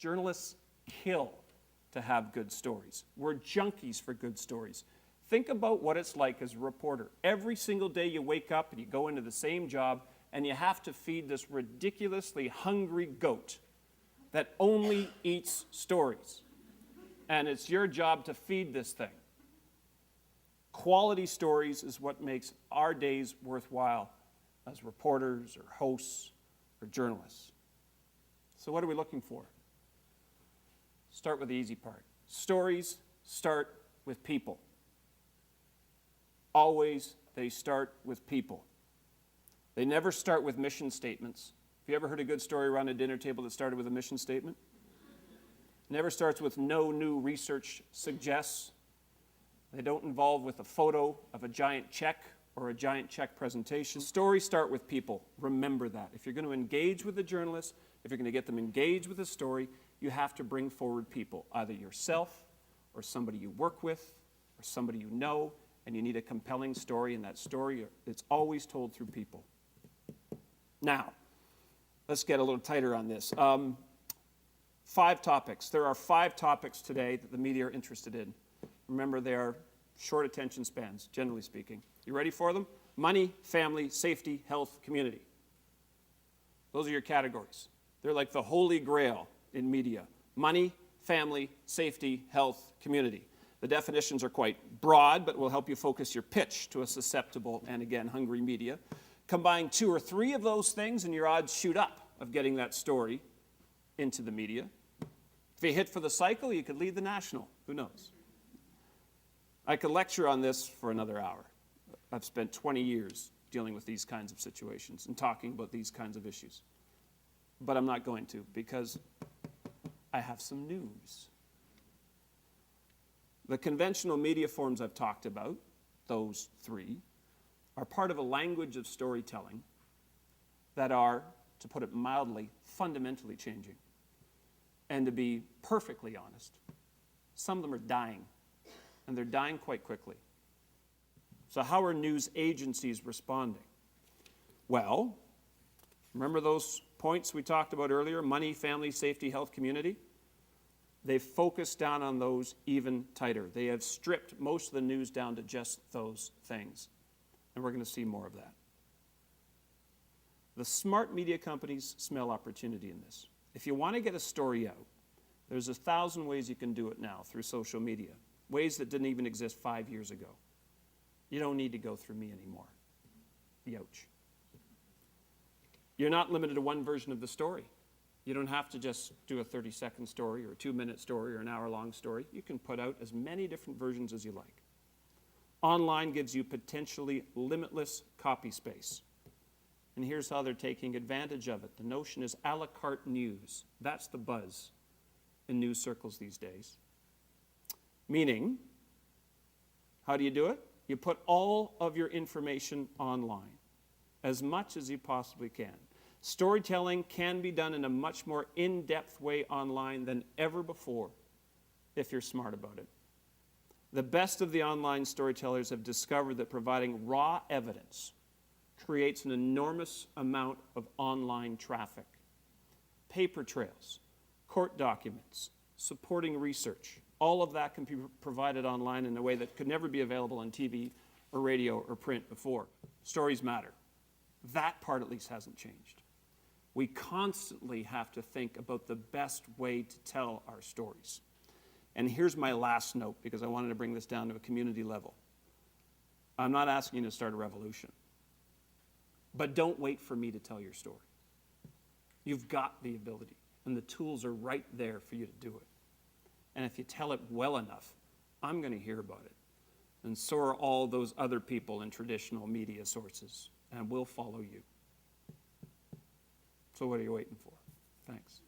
Journalists kill to have good stories. We're junkies for good stories. Think about what it's like as a reporter. Every single day you wake up and you go into the same job and you have to feed this ridiculously hungry goat that only eats stories. And it's your job to feed this thing. Quality stories is what makes our days worthwhile as reporters or hosts or journalists. So what are we looking for? Start with the easy part. Stories start with people. Always they start with people. They never start with mission statements. Have you ever heard a good story around a dinner table that started with a mission statement? It never starts with no new research suggests. They don't involve with a photo of a giant check or a giant check presentation. Stories start with people. Remember that. If you're going to engage with a journalist, if you're going to get them engaged with a story, you have to bring forward people, either yourself or somebody you work with or somebody you know, and you need a compelling story, and that story, it's always told through people. Now, let's get a little tighter on this. 5 topics. There are 5 topics today that the media are interested in. Remember, they are short attention spans, generally speaking. You ready for them? Money, family, safety, health, community. Those are your categories. They're like the holy grail in media. Money, family, safety, health, community. The definitions are quite broad, but will help you focus your pitch to a susceptible and, again, hungry media. Combine 2 or 3 of those things and your odds shoot up of getting that story into the media. If you hit for the cycle, you could lead the national. Who knows? I could lecture on this for another hour. I've spent 20 years dealing with these kinds of situations and talking about these kinds of issues. But I'm not going to, because I have some news. The conventional media forms I've talked about, those 3, are part of a language of storytelling that are, to put it mildly, fundamentally changing. And to be perfectly honest, some of them are dying, and they're dying quite quickly. So how are news agencies responding? Well, remember those points we talked about earlier, money, family, safety, health, community? They've focused down on those even tighter. They have stripped most of the news down to just those things. And we're going to see more of that. The smart media companies smell opportunity in this. If you want to get a story out, there's 1,000 ways you can do it now through social media, ways that didn't even exist 5 years ago. You don't need to go through me anymore. Youch. You're not limited to one version of the story. You don't have to just do a 30-second story or a 2-minute story or an hour-long story. You can put out as many different versions as you like. Online gives you potentially limitless copy space. And here's how they're taking advantage of it. The notion is a la carte news. That's the buzz in news circles these days. Meaning, how do you do it? You put all of your information online, as much as you possibly can. Storytelling can be done in a much more in-depth way online than ever before, if you're smart about it. The best of the online storytellers have discovered that providing raw evidence creates an enormous amount of online traffic. Paper trails, court documents, supporting research, all of that can be provided online in a way that could never be available on TV or radio or print before. Stories matter. That part at least hasn't changed. We constantly have to think about the best way to tell our stories. And here's my last note, because I wanted to bring this down to a community level. I'm not asking you to start a revolution. But don't wait for me to tell your story. You've got the ability, and the tools are right there for you to do it. And if you tell it well enough, I'm going to hear about it. And so are all those other people in traditional media sources, and we'll follow you. So what are you waiting for? Thanks.